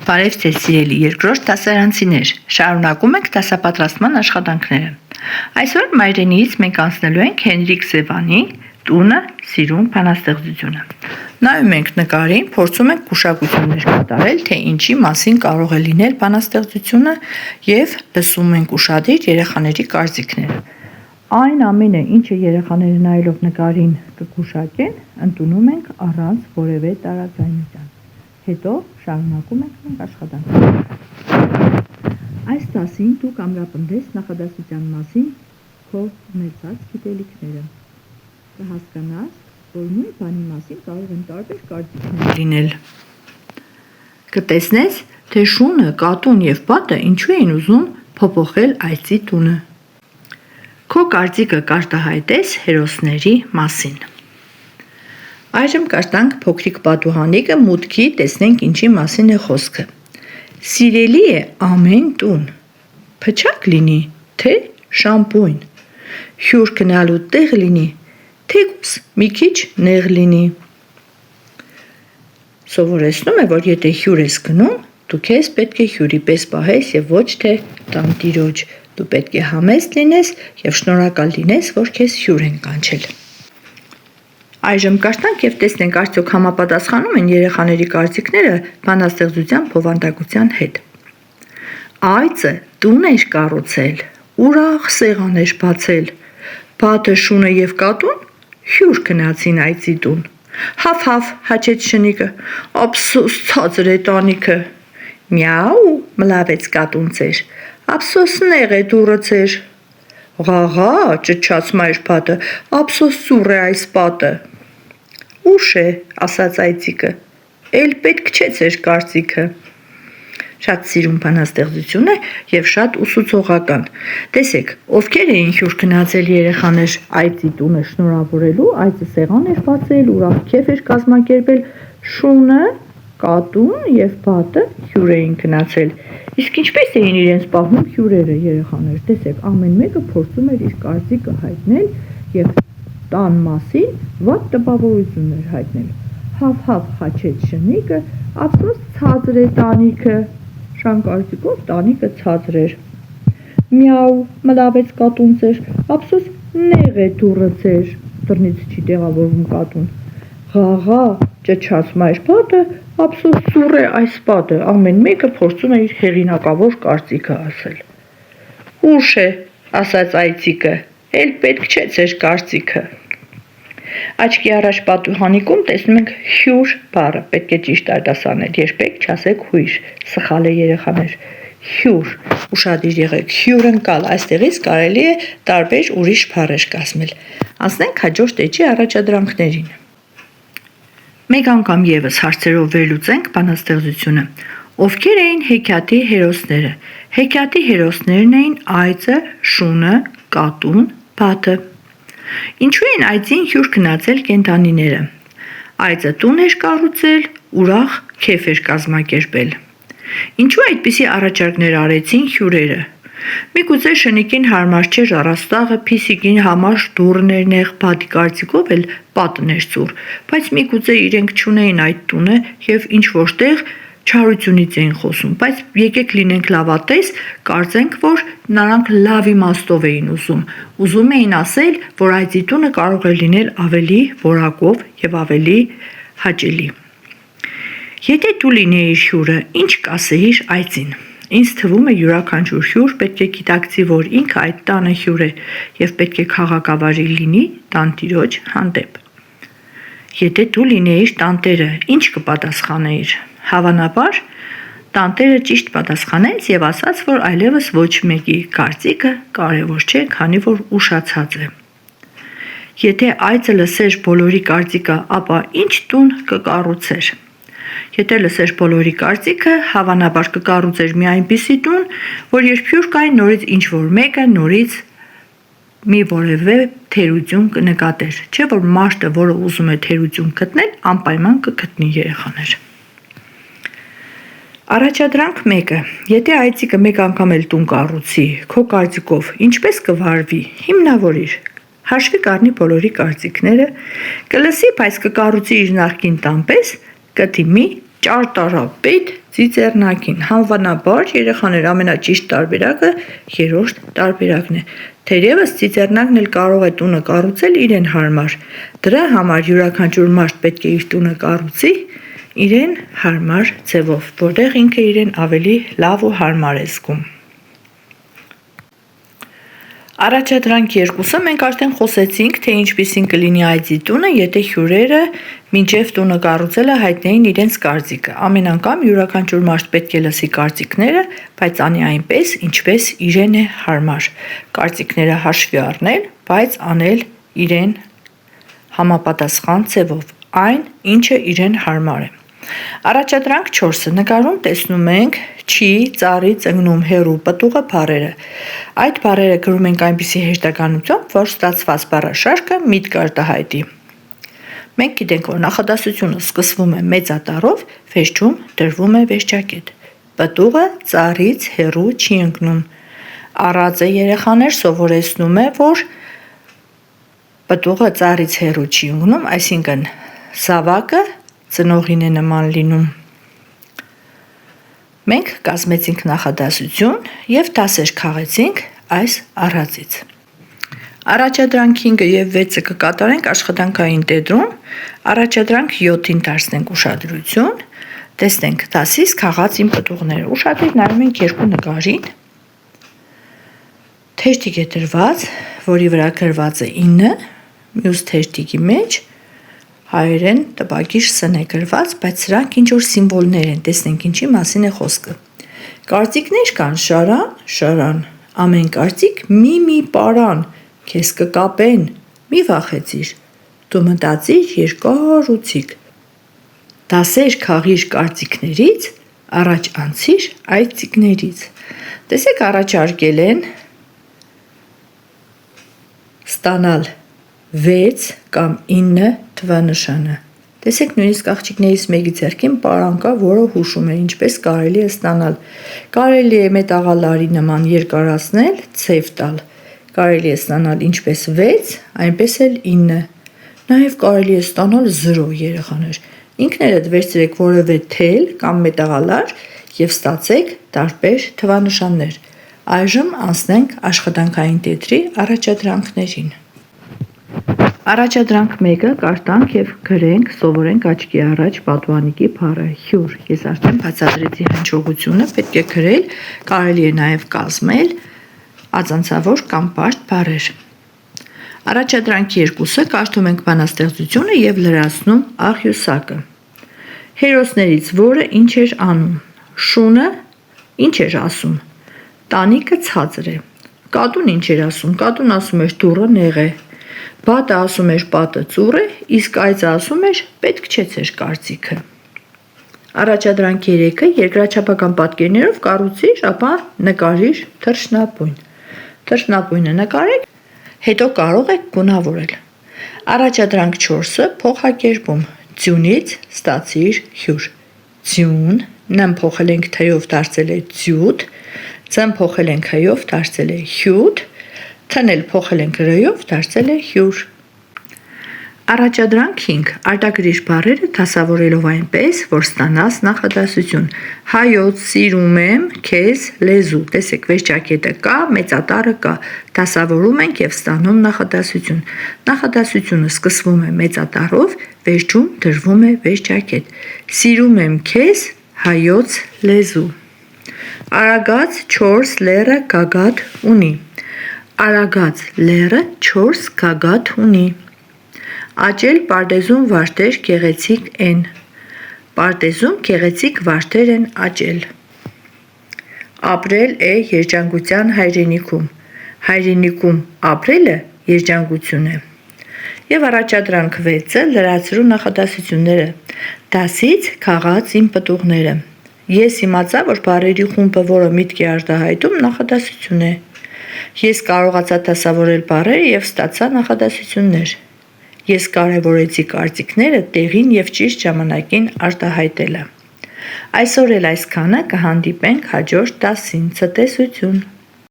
Բարև ձեզ սիրելի երկրորդ դասարանցիներ, շարունակում ենք դասապատրաստման աշխատանքները։ Այսօր մայրենիից մենք անցնելու ենք Հենրիկ Սևանի «Տունը սիրուն» բանաստեղծությունը։ Նայում ենք նկարին, փորձում ենք գուշակություններ կատարել, թե ինչի մասին կարող է լինել բանաստեղծությունը և լսում ենք ուշադիր երեխաների կարծիքները։ Այն ամենը, ինչը երեխաները նայելով նկարին կգուշակեն, ընդունում ենք առանց որևէ տարաձայնության։ Հետո շարունակում ենք աշխատանքը։ Այս դասին դու կամրապնդես նախադասության մասին քո ունեցած գիտելիքները։ Կհասկանաս, որ նույն բանի մասին կարող են տարբեր կարծիքներ լինել։ Կտեսնես, թե շունը, կատուն և պատը ինչու են ուզում փոփոխել այծի տունը։ Քո կարծիքը կարտահայտես հերոսների մասին։ Այժմ կարդանք փոքրիկ պատուհանիկը, մուտքի տեսնենք ինչի մասին է խոսքը։ Սիրելի է ամեն տուն, փչակ լինի, թե շամպույն, հյուր գնալու տեղ լինի, թեկուզ մի քիչ նեղ լինի։ Սովորեցնում է, որ եթե հյուր ես գնում, դու քեզ պետք է հյուրի պես պահես և ոչ թե տանտիրոջ, դու պետք է համեստ լինես և շնորհակալ լինես, որ քեզ հյուր են կանչել։ Այժմ կարդանք և տեսնենք արդյոք համապատասխանում են երեխաների կարծիքները բանաստեղծության բովանդակության հետ։ Այծը տուն էր կառուցել, ուրախ սեղան էր բացել, պատը, շունը և կատուն հյուր գնացին այծի տուն։ Հաֆ-հաֆ հաչեց շնիկը, ափսոս ցածր է տանիքը։ Միաու մլավեց կատուն ծեր, ափսոս նեղ է դուռը ծեր։ Ղաղա ճչաց մայրբատը, ափսոս սուռ է այս պատը։ Ուշ է, ասաց այծիկը, էլ պետք չէ ձեր կարծիքը։ Շատ սիրուն բանաստեղծություն է և շատ ուսուցողական։ Տեսեք, ովքեր էին հյուր գնացել երեխաներ այծի տունը շնորհավորելու, այծը սեղան էր բացել, ուրախ քեֆ էր կազմակերպել, շունը, կատուն և պատը հյուր էին գնացել։ Իսկ ինչպես էին իրենց պահում հյուրերը երեխաներ, տեսեք, ամեն մեկը փորձում էր իր կարծիքը հայտնել և տան մասին վատ տպավորություններ հայտնել։ Հաֆ-հաֆ հաչեց շնիկը, ափսոս ցածր է տանիքը։ Շան կարծիքով տանիքը ցածր էր։ Միաու մլավեց կատուն ծեր, ափսոս նեղ է դուռը ծեր, դռնից չի տեղավորվում կատուն։ Ղաղա ճչաց մայրբատը, ափսոս սուռ է այս պատը, ամեն մեկը փորձում է իր հեղինակավոր կարծիքը ասել։ Ուշ է, ասաց այծիկը, էլ պետք չէ ձեր կարծիքը։ Աչքի առաջ պատուհանիկում տեսնում ենք հյուր բառը, պետք է ճիշտ արտասանել, երբեք չասեք հույր, սխալ է երեխաներ։ Հյուր, ուշադիր եղեք, հյուրընկալ, այստեղից կարելի է տարբեր ուրիշ բառեր կազմել։ Անցնենք հաջորդ էջի առաջադրանքներին։ Մեկ անգամ ևս հարցերով վերլուծենք բանաստեղծությունը։ Ովքեր էին հեքիաթի հերոսները։ Հեքիաթի հերոսներն էին այծը, շունը, կատուն, պատը։ Ինչու են այծին հյուր գնացել կենդանիները։ Այծը տուն էր կառուցել, ուրախ քեֆ էր կազմակերպել։ Ինչու այդպիսի առաջարկներ արեցին հյուրերը։ Միգուցե շնիկին հարմար չէր առաստաղը, փիսիկին համար դուռն էր նեղ, պատի կարծիքով էլ պատն էր ծուռ, բայց միգուցե իրենք չունեին այդ տունը և ինչ-որ տեղ չարությունից էին խոսում, բայց եկեք լինենք լավատես, կարծենք, որ նրանք լավ իմաստով էին ուզում էին ասել, որ այծի տունը կարող է լինել ավելի որակով և ավելի հաճելի։ Եթե դու լինեիր հյուրը, ինչ կասեիր այծին։ Ինձ թվում է յուրաքանչյուր հյուր պետք է գիտակցի, որ ինքը այդ տանը հյուր է և պետք է քաղաքավարի լինի տանտիրոջ հանդեպ։ Եթե դու լինեիր տանտերը, ինչ կպատասխանեիր։ Հավանաբար, տանտերը ճիշտ պատասխանեց և ասաց, որ այլևս ոչ մեկի կարծիքը կարևոր չէ, քանի որ ուշացած է։ Եթե այծը լսեր բոլորի կարծիքը, ապա ինչ տուն կկառուցեր։ Եթե լսեր բոլորի կարծիքը, հավանաբար կկառուցեր մի այնպիսի տուն, որ երբ հյուր կային, նորից ինչ-որ մեկը նորից մի որևէ թերություն կնկատեր, չէ՞ որ մարդը, որը ուզում է թերություն գտնել, անպայման կգտնի երեխաներ։ Առաջադրանք 1. Եթե այծիկը մեկ անգամ էլ տուն կառուցի, քո կարծիքով ինչպես կվարվի, հիմնավորիր։ Հաշվի կառնի բոլորի կարծիքները, կլսի, բայց կկառուցի իր նախկին տան պես, կդիմի Ճարտարապետ Ծիծեռնակին։ Հանվանաբար երեխաներ ամենաճիշտ տարբերակը երրորդ տարբերակն է։ Թերևս Ծիծեռնակն էլ կարող է տունը կառուցել իրեն հարմար։ Դրա համար յուրաքանչյուր մարդ պետք է իր տունը կառուցի իրեն հարմար ձևով, որտեղ ինքը իրեն ավելի լավ ու հարմար է զգում։ Առաջադրանք 2-ը մենք արդեն խոսեցինք, թե ինչպիսին կլինի այծի տունը, եթե հյուրերը մինչև տունը կառուցելը հայտնեին իրենց կարծիքը։ Ամեն անգամ յուրաքանչյուր մարդ պետք է լսի կարծիքները, բայց անի այնպես, ինչպես իրեն է հարմար։ Կարծիքները հաշվի առնել, բայց անել իրեն համապատասխան ձևով, այն, ինչը իրեն հարմար է։ Առաջադրանք 4-ը նկարում տեսնում ենք չի, ծառի, ծնգնում, հեռու, պտուղը բառերը։ Այդ բառերը գրում ենք այնպիսի հեշտականությամբ, որ ստացված բառաշարքը միտք արտահայտի։ Մենք գիտենք, որ նախադասությունը սկսվում է մեծատառով, վերջում դրվում է վերջակետ։ Պտուղը ծառից հեռու չի ընկնում։ Առածը երեխաներ սովորեցնում է, որ պտուղը ծառից հեռու չի ընկնում, այսինքն զավակը ծնողին է նման լինում։ Մենք կազմեցինք նախադասություն և դասեր քաղեցինք այս առածից։ Առաջադրանք 5-ը և 6-ը կկատարենք աշխատանքային տետրում, առաջադրանք 7-ին դարձնենք ուշադրություն, տեսնենք դասից քաղած իմ պտուղները։ Ուշադրիր նայում ենք երկու նկարին։ Թերթիկ է դրված, որի վրա գրված է 9, մյուս թերթիկի մեջ հայերեն տպագիր Ս-ն է գրված, բայց սրանք ինչ-որ սիմվոլներ են, տեսնենք ինչի մասին է խոսքը։ Կարծիքներ կան շարան, շարան, ամեն կարծիք մի պարան, քեզ կկապեն, մի վախեցիր, դու մտածիր երկար ու ցիկ, դասեր քաղիր կարծիքներից, առաջ անցիր այդ ցիկներից։ Տեսեք առաջարկել են ստանալ 6 կամ 9 թվանշանը։ Տեսեք նույնիսկ աղջիկներից մեկի ձեռքին պարան կա, որը հուշում է ինչպես կարելի է ստանալ։ Կարելի է մետաղալարի նման երկարացնել, ցև տալ։ Կարելի է ստանալ ինչպես 6, այնպես էլ 9։ Նաև կարելի է ստանալ 0 երեխաներ։ Ինքներդ վերցրեք որևէ թել կամ մետաղալար և ստացեք տարբեր թվանշաններ։ Այժմ անցնենք աշխատանքային տետրի առաջադրանքներին։ Առաջադրանք 1-ը կարդանք և գրենք, սովորենք աչքի առաջ պատուհանիկի բառը հյուր։ Ես արդեն բացատրեցի հնչողությունը, պետք է գրել, կարելի է նաև կազմել ածանցավոր կամ բարդ բառեր։ Առաջադրանք 2-ը կարդում ենք բանաստեղծությունը և լրացնում աղյուսակը։ Հերոսներից որը ինչ էր անում։ Շունը ինչ էր ասում։ Տանիքը ցածր է։ Կատուն ինչ էր ասում։ Կատուն ասում էր դուռը նեղ է։ Բատը ասում էր պատը ծուռ է, իսկ այծը ասում էր պետք չէ ձեր կարծիքը։ Առաջադրանք 3-ը երկրաչափական պատկերներով կառուցիր, ապա նկարիր թռչնապույն։ Թռչնապույնը նկարեք, հետո կարող եք գունավորել։ Առաջադրանք 4-ը փոխակերպում։ Ձյունից ստացիր հյուր։ Ձյուն, ն փոխել ենք թ-ով դարձել է ձյութ, ծ փոխել ենք հ-ով դարձել է հյութ, თ-ն էլ փոխել ենք ր-ով դարձել է հյուր։ Առաջադրանք 5. Արտագրիր բառերը դասավորելով այնպես, որ ստանաս նախադասություն։ Հայոց սիրում եմ քեզ լեզու։ Տեսեք վերջակետը կա, մեծատառը կա։ Դասավորում ենք և ստանում նախադասություն։ Նախադասությունը սկսվում է մեծատառով, վերջում դրվում է վերջակետ։ Սիրում եմ քեզ հայոց լեզու։ Արագած 4 լեռը գագաթ ունի։ Արագած լեռը 4 գագաթ ունի։ Աճել պարտեզում վարդեր գեղեցիկ են։ Պարտեզում գեղեցիկ վարդեր են աճել։ Ապրել է երջանկության հայրենիքում։ Հայրենիքում ապրելը երջանկություն է։ Եվ առաջադրանք 6-ը լրացրու նախադասությունները։ Դասից քաղած իմ պտուղները։ Ես իմացա, որ բառերի խումբը, որը միտք է արտահայտում, նախադասություն է։ Ես կարողացա դասավորել բառերը և ստացա նախադասություններ։ Ես կարևորեցի կարծիքները տեղին և ճիշտ ժամանակին արտահայտելը։ Այսօր էլ այսքանը, կհանդիպենք հաջորդ դասին, ցտեսություն։